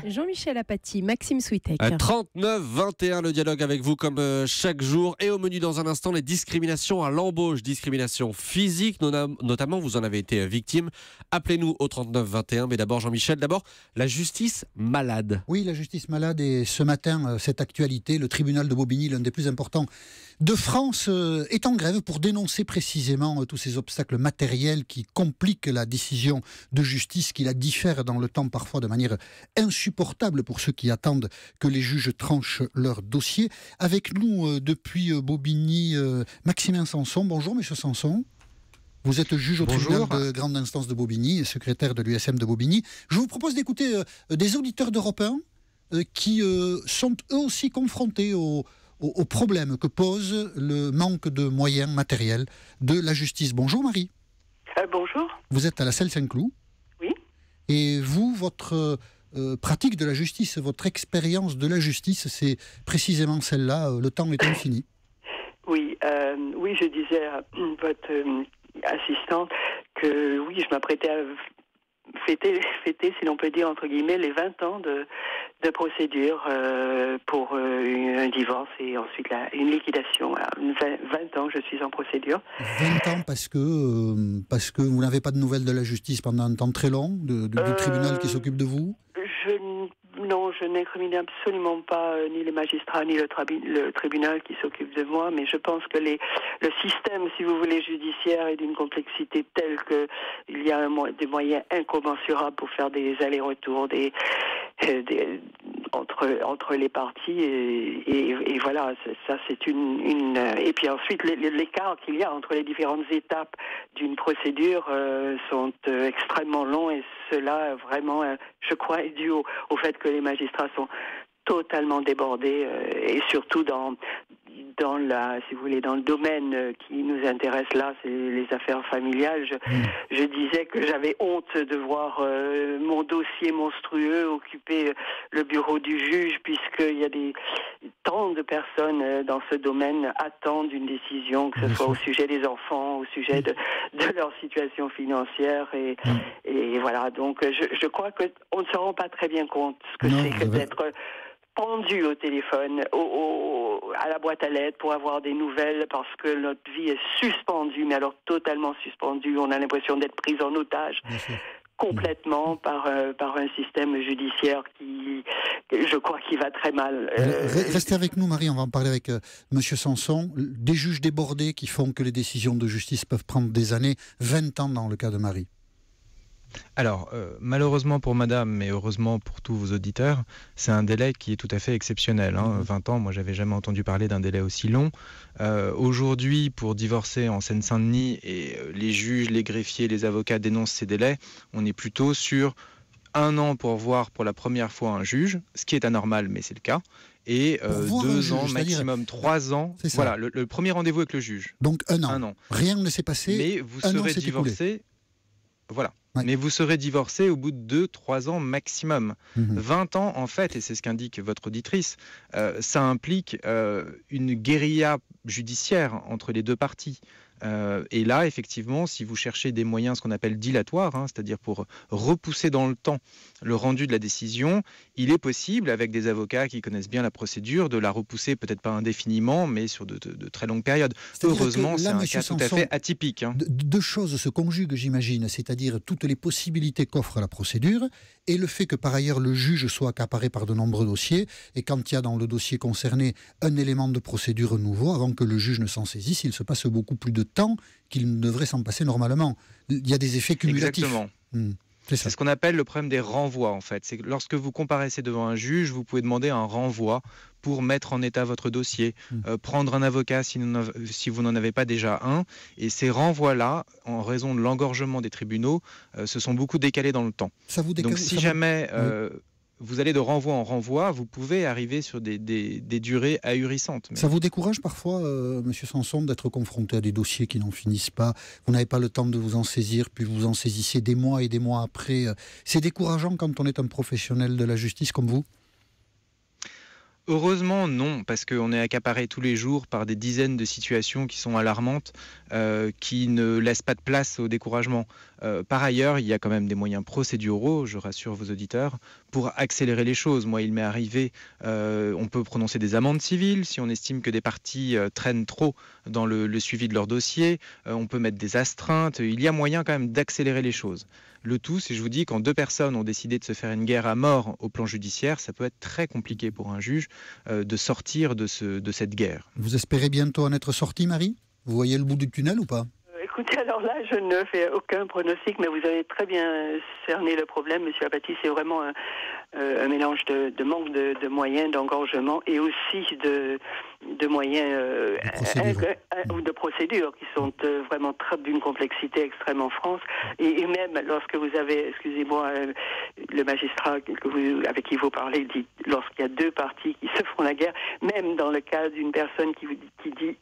Jean-Michel Apathy, Maxime Switek. 39-21, le dialogue avec vous comme chaque jour. Et au menu dans un instant, les discriminations à l'embauche, discrimination physique, notamment vous en avez été victime. Appelez-nous au 39-21. Mais d'abord Jean-Michel, la justice malade. Oui, la justice malade. Et ce matin, cette actualité, le tribunal de Bobigny, l'un des plus importants de France, est en grève pour dénoncer précisément tous ces obstacles matériels qui compliquent la décision de justice, qui la diffèrent dans le temps parfois de manière insupportable pour ceux qui attendent que les juges tranchent leur dossier. Avec nous depuis Bobigny, Maximin Sanson. Bonjour Monsieur Sanson. Vous êtes juge au tribunal de grande instance de Bobigny et secrétaire de l'USM de Bobigny. Je vous propose d'écouter des auditeurs d'Europe 1 qui sont eux aussi confrontés aux problèmes que pose le manque de moyens matériels de la justice. Bonjour Marie. Bonjour. Vous êtes à la Selle Saint-Cloud. Oui. Et vous, votre pratique de la justice, votre expérience de la justice, c'est précisément celle-là. Le temps est infini. Oui, je disais à votre assistante que oui, je m'apprêtais à fêter, si l'on peut dire, entre guillemets, les 20 ans de procédure pour un divorce et ensuite une liquidation. Alors, 20 ans, je suis en procédure. 20 ans parce que vous n'avez pas de nouvelles de la justice pendant un temps très long, du tribunal qui s'occupe de vous? Non, je n'incrimine absolument pas ni les magistrats ni le tribunal qui s'occupe de moi, mais je pense que le système, si vous voulez, judiciaire est d'une complexité telle qu'il y a des moyens incommensurables pour faire des allers-retours, entre les parties et voilà, ça c'est une et puis ensuite l'écart qu'il y a entre les différentes étapes d'une procédure sont extrêmement longs et cela vraiment je crois est dû au fait que les magistrats sont totalement débordés et surtout dans si vous voulez, dans le domaine qui nous intéresse là, c'est les affaires familiales. Je disais que j'avais honte de voir mon dossier monstrueux occuper le bureau du juge, puisqu'il y a tant de personnes dans ce domaine attendent une décision, que ce soit au sujet des enfants, au sujet de leur situation financière et voilà. Donc je crois qu'on ne se rend pas très bien compte ce que c'est que d'être pendu au téléphone, à la boîte à lettres pour avoir des nouvelles parce que notre vie est suspendue, mais alors totalement suspendue. On a l'impression d'être pris en otage complètement par un système judiciaire qui, je crois, qui va très mal. Restez avec nous, Marie, on va en parler avec Monsieur Sanson. Des juges débordés qui font que les décisions de justice peuvent prendre des années, 20 ans dans le cas de Marie. Alors, malheureusement pour madame, mais heureusement pour tous vos auditeurs, c'est un délai qui est tout à fait exceptionnel. 20 ans, moi j'avais jamais entendu parler d'un délai aussi long. Aujourd'hui, pour divorcer en Seine-Saint-Denis, et les juges, les greffiers, les avocats dénoncent ces délais, on est plutôt sur 1 an pour voir pour la première fois un juge, ce qui est anormal, mais c'est le cas. Et 2 ans, maximum 3 ans. Voilà, le premier rendez-vous avec le juge. Donc 1 an. Rien ne s'est passé. Mais vous serez divorcé. Voilà. Ouais. Mais vous serez divorcé au bout de 2-3 ans maximum. 20 ans, en fait, et c'est ce qu'indique votre auditrice, ça implique une guérilla judiciaire entre les deux parties. Et là, effectivement, si vous cherchez des moyens, ce qu'on appelle dilatoires, c'est-à-dire pour repousser dans le temps le rendu de la décision, il est possible, avec des avocats qui connaissent bien la procédure, de la repousser peut-être pas indéfiniment, mais sur de très longues périodes. Heureusement, c'est un cas tout à fait atypique. Deux choses se conjuguent, j'imagine, c'est-à-dire toutes les possibilités qu'offre la procédure et le fait que par ailleurs le juge soit accaparé par de nombreux dossiers et quand il y a dans le dossier concerné un élément de procédure nouveau, avant que le juge ne s'en saisisse, il se passe beaucoup plus de temps qu'il ne devrait s'en passer normalement. Il y a des effets cumulatifs. Exactement. C'est ce qu'on appelle le problème des renvois, en fait. C'est que lorsque vous comparaissez devant un juge, vous pouvez demander un renvoi pour mettre en état votre dossier, prendre un avocat si vous n'en avez pas déjà un. Et ces renvois-là, en raison de l'engorgement des tribunaux, se sont beaucoup décalés dans le temps. Donc si jamais vous allez de renvoi en renvoi, vous pouvez arriver sur des durées ahurissantes. Ça vous décourage parfois, Monsieur Sanson, d'être confronté à des dossiers qui n'en finissent pas? Vous n'avez pas le temps de vous en saisir, puis vous en saisissez des mois et des mois après. C'est décourageant quand on est un professionnel de la justice comme vous? Heureusement, non, parce qu'on est accaparé tous les jours par des dizaines de situations qui sont alarmantes, qui ne laissent pas de place au découragement. Par ailleurs, il y a quand même des moyens procéduraux, je rassure vos auditeurs, pour accélérer les choses. Moi, il m'est arrivé, on peut prononcer des amendes civiles si on estime que des parties traînent trop dans le suivi de leur dossier. On peut mettre des astreintes. Il y a moyen quand même d'accélérer les choses. Le tout, c'est, je vous dis, quand deux personnes ont décidé de se faire une guerre à mort au plan judiciaire, ça peut être très compliqué pour un juge de sortir de cette guerre. Vous espérez bientôt en être sorti, Marie? Vous voyez le bout du tunnel ou pas? Écoutez, alors là, je ne fais aucun pronostic, mais vous avez très bien cerné le problème, Monsieur Apathy. C'est vraiment un mélange de manque de moyens, d'engorgement et aussi de moyens ou de procédures qui sont vraiment d'une complexité extrême en France. Et même lorsque vous avez, excusez-moi, le magistrat avec qui vous parlez dit, lorsqu'il y a deux parties qui se font la guerre, même dans le cas d'une personne qui dit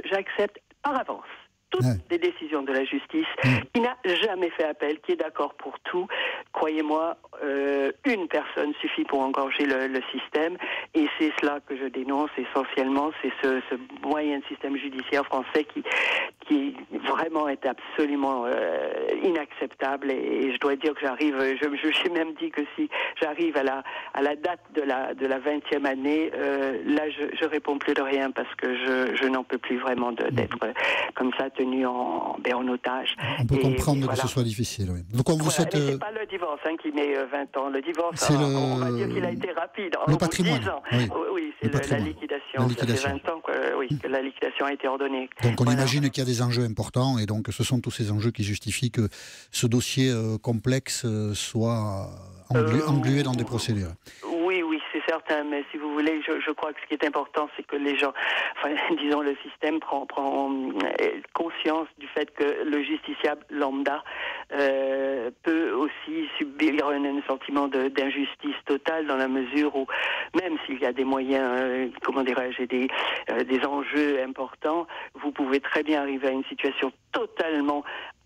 j'accepte par avance toutes les décisions de la justice, qui n'a jamais fait appel, qui est d'accord pour tout. Croyez-moi, une personne suffit pour engorger le système, et c'est cela que je dénonce essentiellement, c'est ce moyen de système judiciaire français qui vraiment est absolument inacceptable, et je dois dire que j'arrive, j'ai même dit que si j'arrive à la date de la 20e année, là je réponds plus de rien, parce que je n'en peux plus vraiment d'être comme ça, tenu en otage. On peut comprendre que ce soit difficile. Oui. Donc on vous souhaite. C'est pas le divorce qui met 20 ans. Le divorce, on va dire qu'il a été rapide. Le patrimoine. 10 ans. Oui, c'est la liquidation. Ça fait 20 ans que la liquidation a été ordonnée. Donc on imagine qu'il y a des enjeux importants, et donc ce sont tous ces enjeux qui justifient que ce dossier complexe soit englué dans des procédures. Oui, c'est certain, mais si vous voulez, je crois que ce qui est important, c'est que les gens, disons, le système prend conscience du fait que le justiciable lambda peut aussi subir un sentiment d'injustice totale, dans la mesure où, même s'il y a des moyens, comment dirais-je, des enjeux importants, vous pouvez très bien arriver à une situation totalement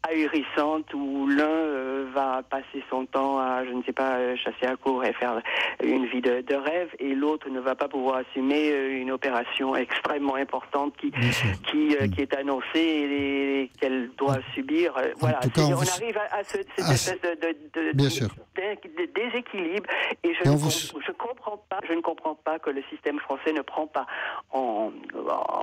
ahurissante où l'un va passer son temps à, je ne sais pas, chasser à court et faire une vie de rêve, et l'autre ne va pas pouvoir assumer une opération extrêmement importante qui est annoncée et qu'elle doit subir. Voilà, on arrive à cette espèce de déséquilibre, et je ne comprends pas que le système français ne prend pas en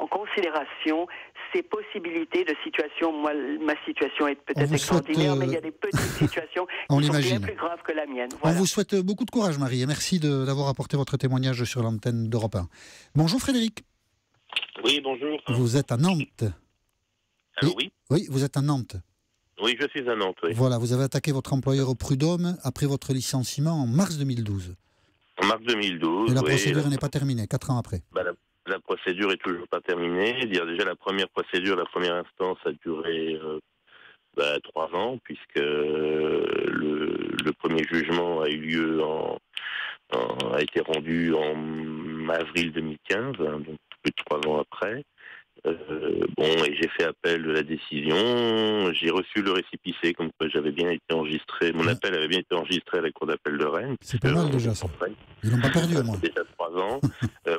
considération ces possibilités de situation. Moi, ma situation est peut-être extraordinaire, mais il y a des petites situations qui sont bien plus graves que la mienne. Voilà. On vous souhaite beaucoup de courage, Marie, et merci d'avoir apporté votre témoignage sur l'antenne d'Europe 1. Bonjour Frédéric. Oui, bonjour. Vous êtes à Nantes. Allô, oui. Oui, vous êtes à Nantes. Oui, je suis à Nantes, oui. Voilà, vous avez attaqué votre employeur au prud'homme après votre licenciement en mars 2012. En mars 2012, et la procédure n'est pas terminée, 4 ans après. La procédure est toujours pas terminée. Déjà, la première procédure, la première instance a duré 3 ans, puisque le premier jugement a eu lieu a été rendu en avril 2015, donc plus de 3 ans après. Et j'ai fait appel de la décision. J'ai reçu le récépissé comme quoi j'avais bien été enregistré. Mon appel avait bien été enregistré à la cour d'appel de Rennes. C'est pas mal déjà ça. Ils l'ont pas perdu au moins. Déjà 3 ans.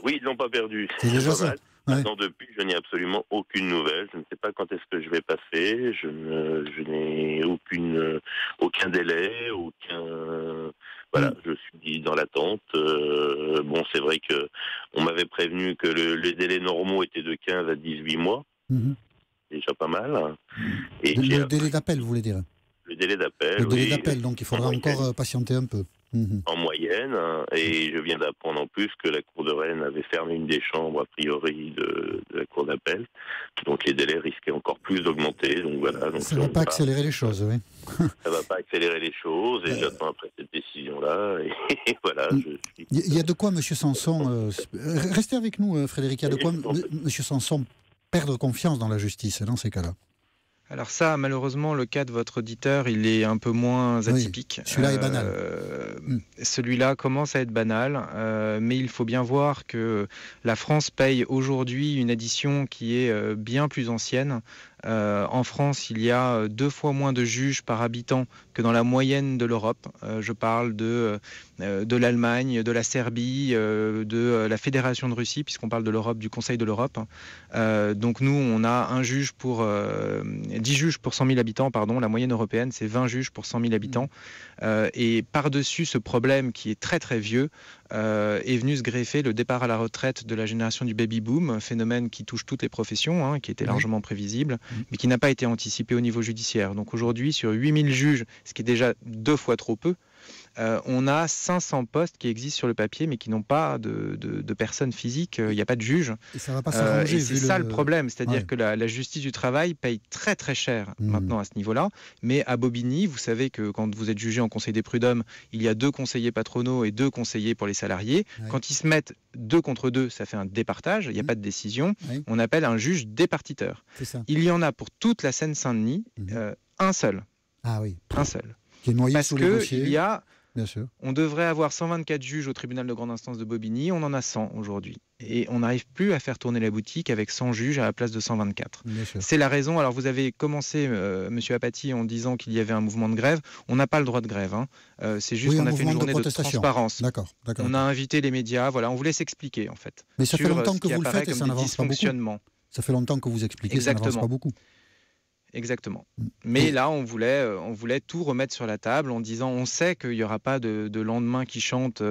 Oui, ils l'ont pas perdu. C'est déjà ça. Maintenant, depuis, je n'ai absolument aucune nouvelle. Je ne sais pas quand est-ce que je vais passer. Je n'ai aucun délai, Voilà, je suis dans l'attente. C'est vrai que on m'avait prévenu que les délais normaux étaient de 15 à 18 mois. Déjà pas mal. Et le délai d'appel, vous voulez dire? Le délai d'appel, Le délai d'appel, donc il faudra encore patienter un peu. En moyenne, et je viens d'apprendre en plus que la Cour de Rennes avait fermé une des chambres a priori de la Cour d'appel, donc les délais risquaient encore plus d'augmenter. Donc voilà. Ça ne va pas accélérer les choses, oui. Ça ne va pas accélérer les choses, et j'attends après cette décision-là, et voilà. Il y a de quoi, Monsieur Sanson, restez avec nous, Frédéric, il y a de quoi, Monsieur Sanson, perdre confiance dans la justice dans ces cas-là. Alors ça, malheureusement, le cas de votre auditeur, il est un peu moins atypique. Celui-là est banal. Celui-là commence à être banal, mais il faut bien voir que la France paye aujourd'hui une addition qui est bien plus ancienne, En France, il y a 2 fois moins de juges par habitant que dans la moyenne de l'Europe. Je parle de l'Allemagne, de la Serbie, de la Fédération de Russie, puisqu'on parle de l'Europe, du Conseil de l'Europe. Donc nous, on a 10 juges pour 100 000 habitants. La moyenne européenne, c'est 20 juges pour 100 000 habitants. Et par-dessus ce problème qui est très très vieux, est venu se greffer le départ à la retraite de la génération du baby-boom, phénomène qui touche toutes les professions, qui était largement prévisible, mais qui n'a pas été anticipé au niveau judiciaire. Donc aujourd'hui, sur 8000 juges, ce qui est déjà 2 fois trop peu, on a 500 postes qui existent sur le papier, mais qui n'ont pas de personnes physiques. Il n'y a pas de juge. Et ça va pas s'arranger. Et c'est ça le problème, c'est-à-dire que la justice du travail paye très très cher maintenant à ce niveau-là. Mais à Bobigny, vous savez que quand vous êtes jugé en conseil des prud'hommes, il y a 2 conseillers patronaux et 2 conseillers pour les salariés. Quand ils se mettent 2 contre 2, ça fait un départage. Il n'y a pas de décision. On appelle un juge départiteur. Il y en a pour toute la Seine-Saint-Denis, un seul. Ah oui. Un seul. Qui est noyé Parce sous les dossiers. qu'il y a... Bien sûr. On devrait avoir 124 juges au tribunal de grande instance de Bobigny, on en a 100 aujourd'hui. Et on n'arrive plus à faire tourner la boutique avec 100 juges à la place de 124. C'est la raison. Alors vous avez commencé, Monsieur Apathy, en disant qu'il y avait un mouvement de grève. On n'a pas le droit de grève. C'est juste qu'on a fait une journée de transparence. D'accord. On a invité les médias. Voilà, on voulait s'expliquer en fait. Mais ça fait longtemps que vous le faites et ça n'avance pas beaucoup. Ça fait longtemps que vous expliquez, ça n'avance pas beaucoup. Exactement. Mais là, on voulait tout remettre sur la table en disant on sait qu'il n'y aura pas de lendemain qui chante,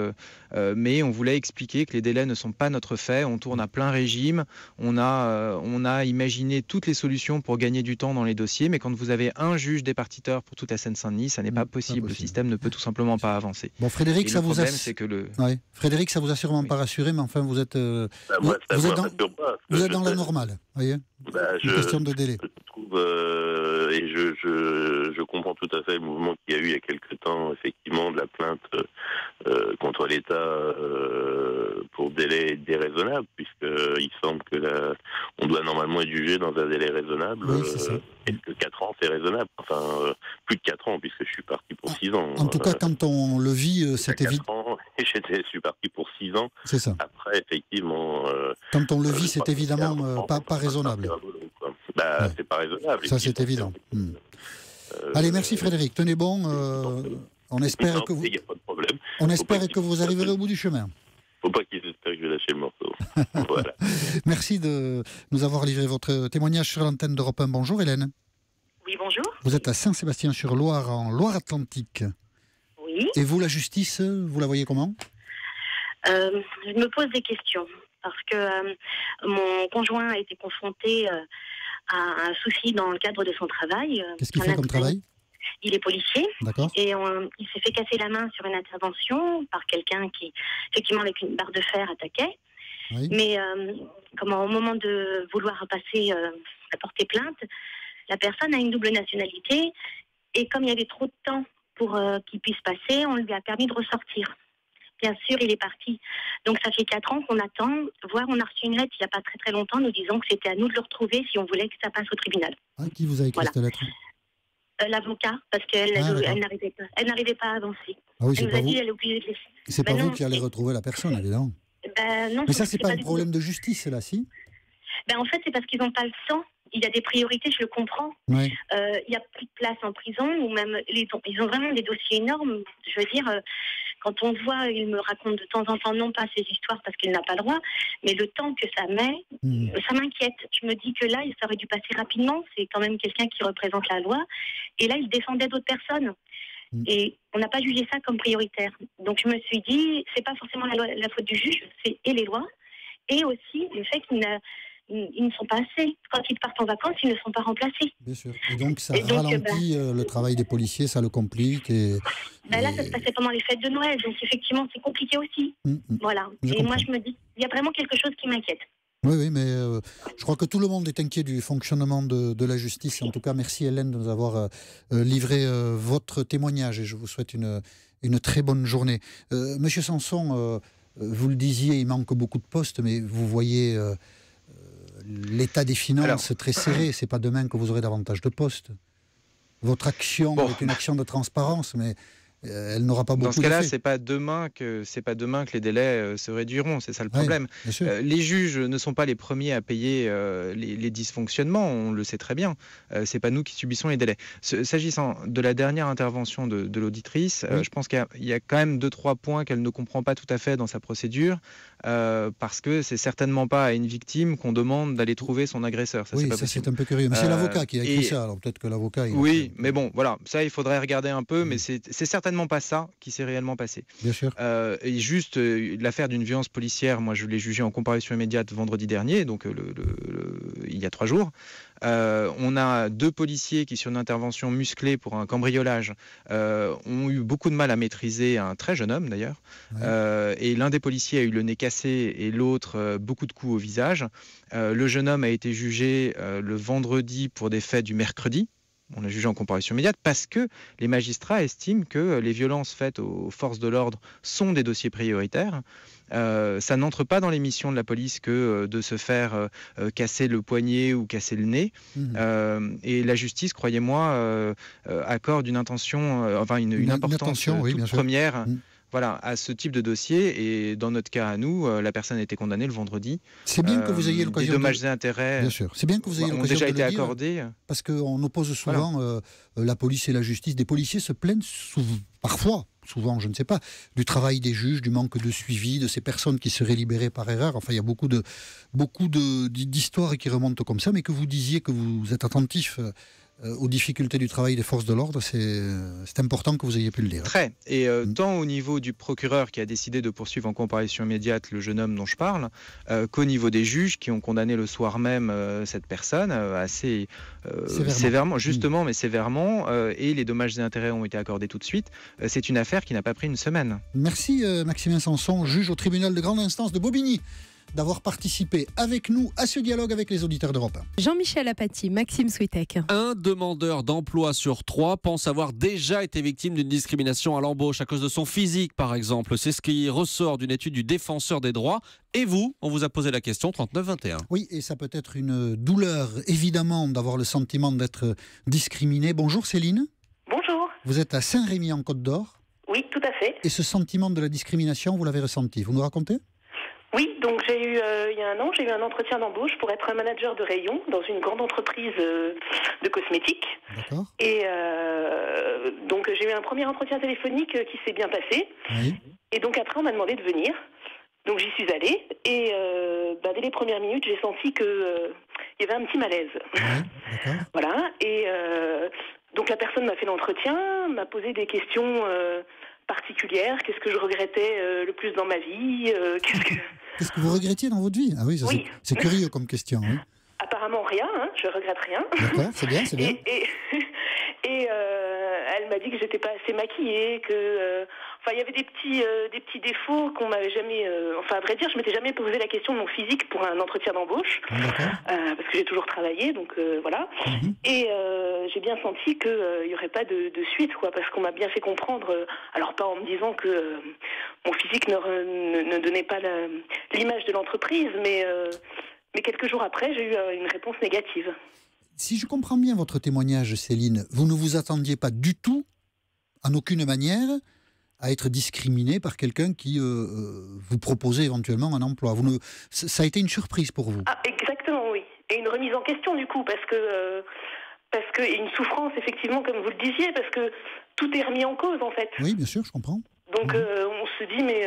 mais on voulait expliquer que les délais ne sont pas notre fait. On tourne à plein régime. On a imaginé toutes les solutions pour gagner du temps dans les dossiers, mais quand vous avez un juge départiteur pour toute la Seine-Saint-Denis, ça n'est pas possible. Le système ne peut tout simplement pas avancer. Bon, Frédéric, ça vous a sûrement pas rassuré, mais enfin, vous êtes dans la normale, voyez. Une question de délai. Et je comprends tout à fait le mouvement qu'il y a eu il y a quelque temps, effectivement, de la plainte contre l'État pour délai déraisonnable, puisqu'il semble que on doit normalement être jugé dans un délai raisonnable. Oui, c'est ça. Est-ce que 4 ans, c'est raisonnable? Enfin, plus de 4 ans, puisque je suis parti pour 6 ans. En tout cas, quand on le vit, c'est évident. Je suis parti pour 6 ans. C'est ça. Après, effectivement... quand on le vit, c'est évidemment pas raisonnable. C'est pas raisonnable. Ça, c'est évident. Allez, merci Frédéric. Tenez bon. On espère que vous... Il n'y a pas de problème. On espère que vous arriverez au bout du chemin. Faut pas qu'ils espèrent que je vais lâcher le morceau. Voilà. Merci de nous avoir livré votre témoignage sur l'antenne d'Europe 1. Bonjour Hélène. Oui, bonjour. Vous êtes à Saint-Sébastien-sur-Loire, en Loire-Atlantique. Oui. Et vous, la justice, vous la voyez comment? Je me pose des questions. Parce que mon conjoint a été confronté à un souci dans le cadre de son travail. Qu'est-ce qu'il fait comme travail? Il est policier. D'accord. Et il s'est fait casser la main sur une intervention par quelqu'un qui, effectivement, avec une barre de fer, attaquait. Oui. Mais au moment de vouloir porter plainte, la personne a une double nationalité. Et comme il y avait trop de temps pour qu'il puisse passer, on lui a permis de ressortir. Bien sûr, il est parti. Donc, ça fait 4 ans qu'on attend. Voire, on a reçu une lettre il n'y a pas très très longtemps nous disant que c'était à nous de le retrouver si on voulait que ça passe au tribunal. Qui vous a écrit cette lettre? L'avocat, parce qu'elle n'arrivait pas à avancer. Ah oui, elle nous a dit qu'elle est obligée de laisser. C'est pas vous qui allez retrouver la personne, évidemment. Non, mais ça, c'est pas un problème de justice, là, si? En fait, c'est parce qu'ils n'ont pas le temps. Il y a des priorités, je le comprends. Oui. Il n'y a plus de place en prison, ou même ils ont vraiment des dossiers énormes. Je veux dire, quand on voit, il me raconte de temps en temps, non pas ses histoires parce qu'il n'a pas le droit, mais le temps que ça met, ça m'inquiète. Je me dis que là, ça aurait dû passer rapidement. C'est quand même quelqu'un qui représente la loi. Et là, il défendait d'autres personnes. Et on n'a pas jugé ça comme prioritaire. Donc je me suis dit, c'est pas forcément la faute du juge, c'est les lois, et aussi le fait qu'ils ne sont pas assez. Quand ils partent en vacances, ils ne sont pas remplacés. Bien sûr. Et donc ça ralentit le travail des policiers, ça le complique. Là, ça se passait pendant les fêtes de Noël, donc effectivement, c'est compliqué aussi. Voilà. Moi, je me dis, il y a vraiment quelque chose qui m'inquiète. Oui, mais je crois que tout le monde est inquiet du fonctionnement de la justice. En tout cas, merci Hélène de nous avoir livré votre témoignage et je vous souhaite une très bonne journée. Monsieur Sanson, vous le disiez, il manque beaucoup de postes, mais vous voyez l'état des finances très serré. C'est pas demain que vous aurez davantage de postes. Votre action est une action de transparence, mais elle n'aura pas beaucoup Dans ce cas-là, d'effet. c'est pas demain que les délais se réduiront. C'est ça le problème. Bien sûr. Les juges ne sont pas les premiers à payer les dysfonctionnements. On le sait très bien. C'est pas nous qui subissons les délais. S'agissant de la dernière intervention de l'auditrice, je pense qu'il y a quand même 2-3 points qu'elle ne comprend pas tout à fait dans sa procédure, parce que c'est certainement pas à une victime qu'on demande d'aller trouver son agresseur. Ça, c'est un peu curieux. Mais c'est l'avocat qui a écrit ça. Alors peut-être que l'avocat. Oui, mais bon, voilà. Ça, il faudrait regarder un peu, mais c'est certainement pas ça qui s'est réellement passé. Bien sûr. Et juste l'affaire d'une violence policière, moi je l'ai jugée en comparution immédiate vendredi dernier, donc il y a 3 jours. On a 2 policiers qui, sur une intervention musclée pour un cambriolage, ont eu beaucoup de mal à maîtriser un très jeune homme d'ailleurs. Et l'un des policiers a eu le nez cassé et l'autre beaucoup de coups au visage. Le jeune homme a été jugé le vendredi pour des faits du mercredi. On l'a jugé en comparution immédiate parce que les magistrats estiment que les violences faites aux forces de l'ordre sont des dossiers prioritaires. Ça n'entre pas dans les missions de la police que de se faire casser le poignet ou casser le nez. Et la justice, croyez-moi, accorde une intention, une importance toute première. Voilà, à ce type de dossier. Et dans notre cas à nous, la personne a été condamnée le vendredi. C'est bien que vous ayez l'occasion. Les dommages et intérêts. Bien sûr. C'est bien que vous ayez l'occasion déjà de été le dire, accordés. parce qu'on oppose souvent la police et la justice. Des policiers se plaignent parfois, je ne sais pas, du travail des juges, du manque de suivi de ces personnes qui seraient libérées par erreur. Enfin, il y a beaucoup d'histoires qui remontent comme ça, mais que vous disiez que vous êtes attentif aux difficultés du travail des forces de l'ordre, c'est important que vous ayez pu le dire. Très. Et tant au niveau du procureur qui a décidé de poursuivre en comparution immédiate le jeune homme dont je parle, qu'au niveau des juges qui ont condamné le soir même cette personne assez sévèrement, justement, mais sévèrement, et les dommages et intérêts ont été accordés tout de suite. C'est une affaire qui n'a pas pris une semaine. Merci Maximin Sanson, juge au tribunal de grande instance de Bobigny, d'avoir participé avec nous à ce dialogue avec les auditeurs d'Europe 1. Jean-Michel Apathy, Maxime Switek. Un demandeur d'emploi sur 3 pense avoir déjà été victime d'une discrimination à l'embauche à cause de son physique, par exemple. C'est ce qui ressort d'une étude du Défenseur des droits. Et vous, on vous a posé la question 39-21. Oui, et ça peut être une douleur, évidemment, d'avoir le sentiment d'être discriminé. Bonjour Céline. Bonjour. Vous êtes à Saint-Rémy en Côte d'Or. Oui, tout à fait. Et ce sentiment de la discrimination, vous l'avez ressenti. Vous nous racontez ? Oui, donc il y a un an, j'ai eu un entretien d'embauche pour être un manager de rayon dans une grande entreprise de cosmétiques. D'accord. Et donc j'ai eu un premier entretien téléphonique qui s'est bien passé. Oui. Et donc après, on m'a demandé de venir. Donc j'y suis allée. Et dès les premières minutes, j'ai senti qu'il y avait un petit malaise. Oui, d'accord. Voilà. Et donc la personne m'a fait l'entretien, m'a posé des questions particulière, qu'est-ce que je regrettais le plus dans ma vie, Qu'est-ce que vous regrettiez dans votre vie ? Ah oui, oui. C'est curieux comme question. Hein. Apparemment rien, je regrette rien. D'accord, c'est bien, c'est bien. Et elle m'a dit que j'étais pas assez maquillée, que il y avait des petits défauts qu'on m'avait jamais à vrai dire, je m'étais jamais posé la question de mon physique pour un entretien d'embauche. Parce que j'ai toujours travaillé, donc voilà. Et j'ai bien senti que il y aurait pas de suite, quoi, parce qu'on m'a bien fait comprendre, alors pas en me disant que mon physique ne donnait pas l'image de l'entreprise, mais quelques jours après, j'ai eu une réponse négative. Si je comprends bien votre témoignage, Céline, vous ne vous attendiez pas du tout, en aucune manière, à être discriminé par quelqu'un qui vous proposait éventuellement un emploi. Ça a été une surprise pour vous. Ah, exactement, oui. Et une remise en question, du coup, parce que une souffrance, effectivement, comme vous le disiez, parce que tout est remis en cause, en fait. Oui, bien sûr, je comprends. Donc, on se dit, mais...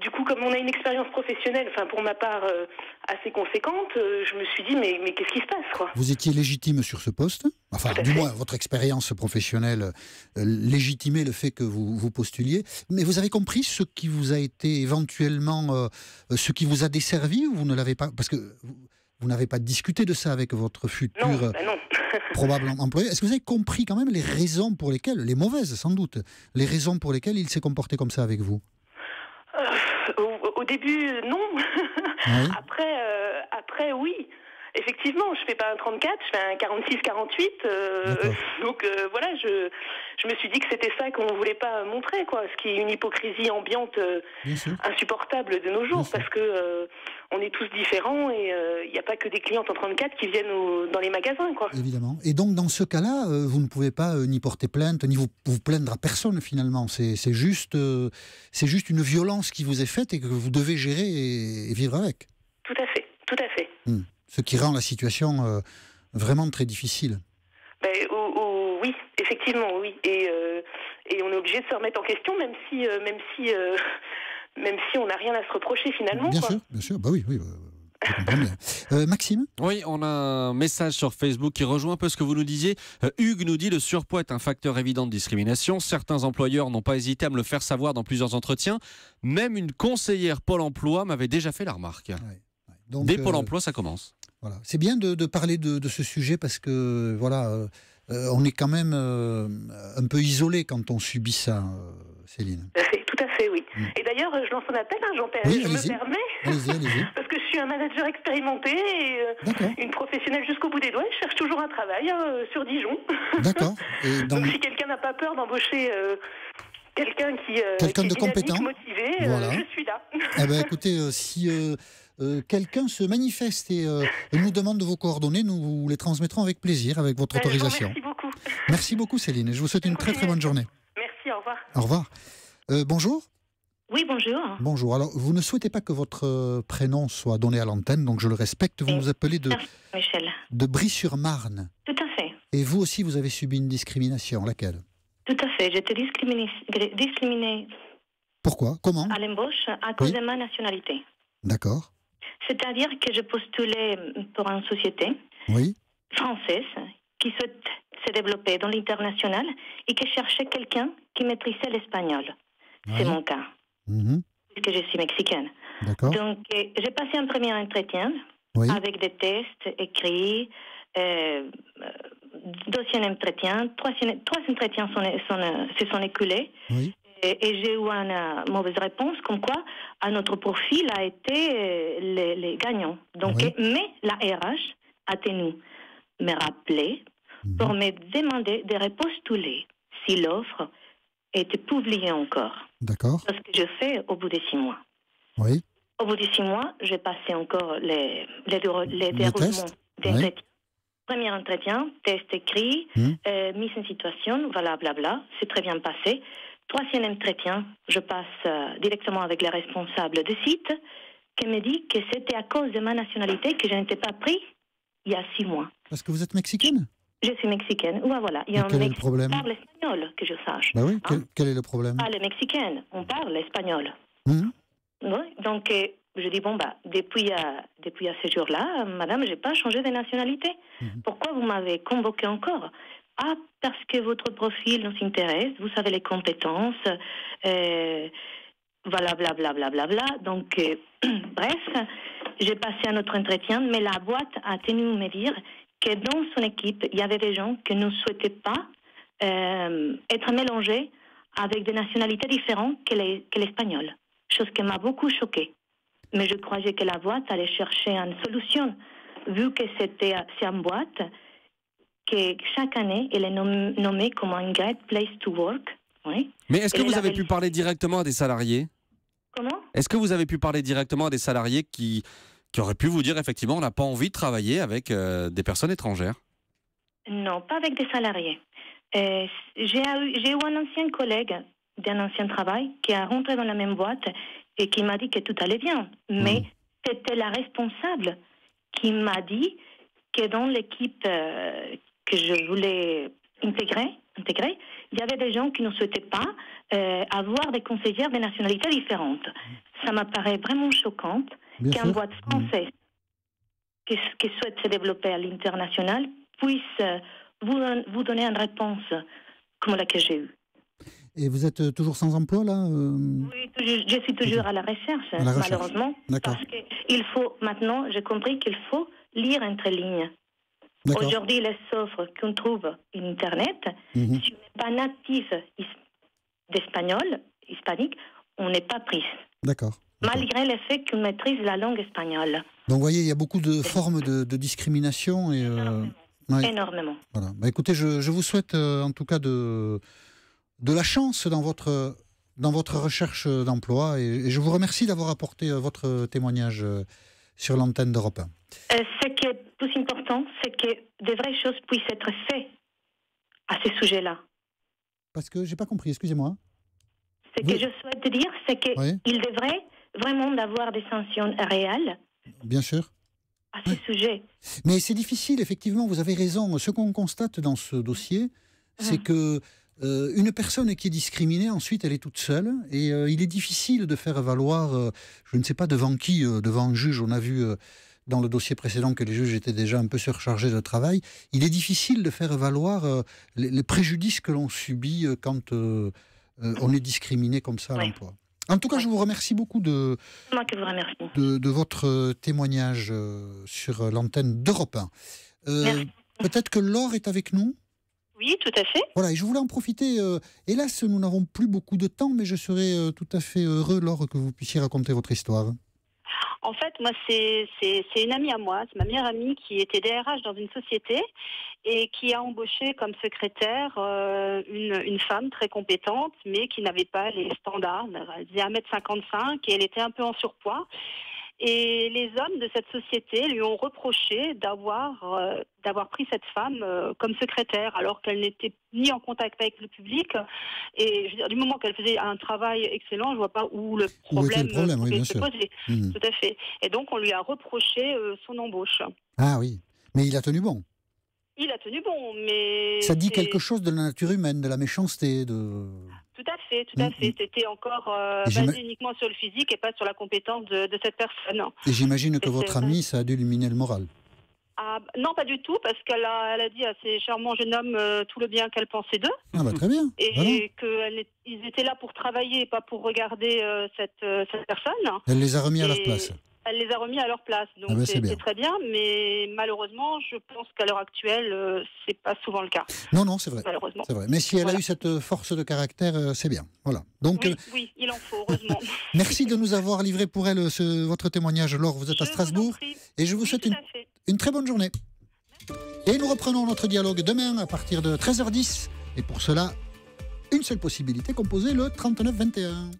du coup, comme on a une expérience professionnelle, pour ma part, assez conséquente, je me suis dit, mais qu'est-ce qui se passe, quoi ? Vous étiez légitime sur ce poste ? Enfin, du moins, votre expérience professionnelle légitimait le fait que vous postuliez. Mais vous avez compris ce qui vous a été éventuellement, ce qui vous a desservi, ou vous ne l'avez pas ? Parce que vous n'avez pas discuté de ça avec votre futur non. probable employé. Est-ce que vous avez compris quand même les raisons pour lesquelles, les mauvaises sans doute, les raisons pour lesquelles il s'est comporté comme ça avec vous ? Au début, non. Oui. Après, oui. Effectivement, je fais pas un 34, je fais un 46-48. Donc voilà, je me suis dit que c'était ça qu'on voulait pas montrer, quoi. Ce qui est une hypocrisie ambiante insupportable de nos jours, parce que on est tous différents et il n'y a pas que des clientes en 34 qui viennent dans les magasins, quoi. Évidemment. Et donc dans ce cas-là, vous ne pouvez pas ni porter plainte, ni vous plaindre à personne finalement. C'est juste une violence qui vous est faite et que vous devez gérer et vivre avec. Tout à fait, tout à fait. Ce qui rend la situation vraiment très difficile. Oui, effectivement, oui. Et on est obligé de se remettre en question, même si on n'a rien à se reprocher finalement. Bien sûr. Bah oui. Je comprends bien. Maxime ? Oui, on a un message sur Facebook qui rejoint un peu ce que vous nous disiez. Hugues nous dit « Le surpoids est un facteur évident de discrimination. Certains employeurs n'ont pas hésité à me le faire savoir dans plusieurs entretiens. Même une conseillère Pôle emploi m'avait déjà fait la remarque. » Donc, dès Pôle emploi, ça commence. Voilà. C'est bien de parler de ce sujet parce que on est quand même un peu isolé quand on subit ça, Céline. Tout à fait, oui. Et d'ailleurs, je lance un appel, Jean-Pierre, oui, je me permets. Allez-y. Parce que je suis un manager expérimenté et une professionnelle jusqu'au bout des doigts. Je cherche toujours un travail sur Dijon. D'accord. Donc si quelqu'un n'a pas peur d'embaucher quelqu'un qui de compétent, motivé, je suis là. Eh ben, écoutez, si quelqu'un se manifeste et nous demande vos coordonnées, nous vous les transmettrons avec plaisir, avec votre autorisation. Merci beaucoup. Merci beaucoup Céline, et je vous souhaite une très très bonne journée. Merci, au revoir. Au revoir. Bonjour. Oui, bonjour. Bonjour. Alors, vous ne souhaitez pas que votre prénom soit donné à l'antenne, donc je le respecte. Vous nous appelez Michel. De Brie-sur-Marne. Tout à fait. Et vous aussi, vous avez subi une discrimination. Laquelle ? Tout à fait. J'étais discriminée. Pourquoi ? Comment ? À l'embauche à cause de ma nationalité. D'accord. C'est-à-dire que je postulais pour une société française qui souhaite se développer dans l'international et qui cherchait quelqu'un qui maîtrisait l'espagnol. C'est mon cas. Puisque je suis mexicaine. D'accord. Donc, j'ai passé un premier entretien avec des tests écrits, deuxième entretien, trois entretiens se sont écoulés. Et j'ai eu une mauvaise réponse, comme quoi notre profil a été les gagnants. Donc, mais la RH a tenu me rappeler pour me demander de repostuler si l'offre était publiée encore. D'accord. C'est ce que je fais au bout de 6 mois. Oui. Au bout de 6 mois, j'ai passé encore les déroulements d'entretien. Premier entretien, test écrit, mise en situation, blablabla. C'est très bien passé. Troisième entretien, je passe directement avec les responsables du site qui me dit que c'était à cause de ma nationalité que je n'étais pas pris il y a 6 mois. Parce que vous êtes mexicaine ? Je suis mexicaine. Voilà. Il y a quel est le problème ? On parle espagnol, que je sache. Bah oui, quel est le problème ? Pas les mexicaines, on parle espagnol. Donc, je dis, depuis ce jour-là, madame, je n'ai pas changé de nationalité. Pourquoi vous m'avez convoqué encore ? Ah, parce que votre profil nous intéresse, vous savez les compétences, voilà, blablabla. Donc, bref, j'ai passé un autre entretien, mais la boîte a tenu à me dire que dans son équipe, il y avait des gens qui ne souhaitaient pas être mélangés avec des nationalités différentes que l'espagnol. Chose qui m'a beaucoup choquée. Mais je croyais que la boîte allait chercher une solution, vu que c'est une boîte que chaque année, elle est nommée comme un Great Place to Work. Oui. Mais est-ce que vous avez pu parler directement à des salariés ? Comment ? Est-ce que vous avez pu parler directement à des salariés qui auraient pu vous dire, effectivement, on n'a pas envie de travailler avec des personnes étrangères ? Non, pas avec des salariés. J'ai eu un ancien collègue d'un ancien travail qui a rentré dans la même boîte et qui m'a dit que tout allait bien. Mais c'était la responsable qui m'a dit que dans l'équipe que je voulais intégrer, il y avait des gens qui ne souhaitaient pas avoir des conseillères de nationalités différentes. Ça m'apparaît vraiment choquant qu'une boîte française qui souhaite se développer à l'international puisse vous donner une réponse comme la que j'ai eue. Et vous êtes toujours sans emploi, là Oui, je suis toujours à la recherche, malheureusement. D'accord. Parce qu'il faut, maintenant, j'ai compris qu'il faut lire entre lignes. Aujourd'hui, les offres qu'on trouve sur Internet, si on n'est pas natif d'espagnol, hispanique, on n'est pas pris. D'accord. malgré le fait qu'il maîtrise la langue espagnole. Donc, vous voyez, il y a beaucoup de formes de discrimination. Et, Énormément. Voilà. Écoutez, je vous souhaite en tout cas de la chance dans votre recherche d'emploi et je vous remercie d'avoir apporté votre témoignage sur l'antenne d'Europe 1. Ce qui est plus important, c'est que des vraies choses puissent être faites à ces sujets-là. Parce que j'ai pas compris, excusez-moi. Ce que je souhaite dire, c'est qu'il devrait vraiment avoir des sanctions réelles. Bien sûr. À ce sujet. Mais c'est difficile, effectivement, vous avez raison. Ce qu'on constate dans ce dossier, c'est que une personne qui est discriminée, ensuite, elle est toute seule. Et il est difficile de faire valoir, je ne sais pas devant qui, devant un juge. On a vu dans le dossier précédent que les juges étaient déjà un peu surchargés de travail. Il est difficile de faire valoir les préjudices que l'on subit quand on est discriminé comme ça à l'emploi. En tout cas, je vous remercie beaucoup de votre témoignage sur l'antenne d'Europe 1. Peut-être que Laure est avec nous ? Oui, tout à fait. Voilà, et je voulais en profiter. Hélas, nous n'avons plus beaucoup de temps, mais je serais tout à fait heureux, Laure, que vous puissiez raconter votre histoire. En fait, moi, c'est une amie à moi, c'est ma meilleure amie qui était DRH dans une société et qui a embauché comme secrétaire une femme très compétente, mais qui n'avait pas les standards. Elle faisait 1m55 et elle était un peu en surpoids. Et les hommes de cette société lui ont reproché d'avoir pris cette femme comme secrétaire, alors qu'elle n'était ni en contact avec le public. Et je veux dire, du moment qu'elle faisait un travail excellent, je ne vois pas où le problème pouvait se poser. Tout à fait. Et donc, on lui a reproché son embauche. Ah oui, mais il a tenu bon. Il a tenu bon, mais... Ça dit quelque chose de la nature humaine, de la méchanceté, Tout à fait. C'était encore basé uniquement sur le physique et pas sur la compétence de cette personne. Et j'imagine que votre amie, ça a dû lui miner le moral. Non, pas du tout, parce qu'elle a dit à ces charmants jeunes hommes tout le bien qu'elle pensait d'eux. Ah bah très bien. Et voilà. qu'ils étaient là pour travailler et pas pour regarder cette personne. Elle les a remis à leur place. Elle les a remis à leur place, donc c'est très bien, mais malheureusement, je pense qu'à l'heure actuelle, c'est pas souvent le cas. Non, c'est vrai. Malheureusement. C'est vrai. Mais si elle a eu cette force de caractère, c'est bien. Voilà. Donc, oui, il en faut, heureusement. Merci de nous avoir livré pour elle votre témoignage. Laure, vous êtes à Strasbourg, et je vous souhaite une très bonne journée. Et nous reprenons notre dialogue demain à partir de 13h10, et pour cela, une seule possibilité, composer le 39 21.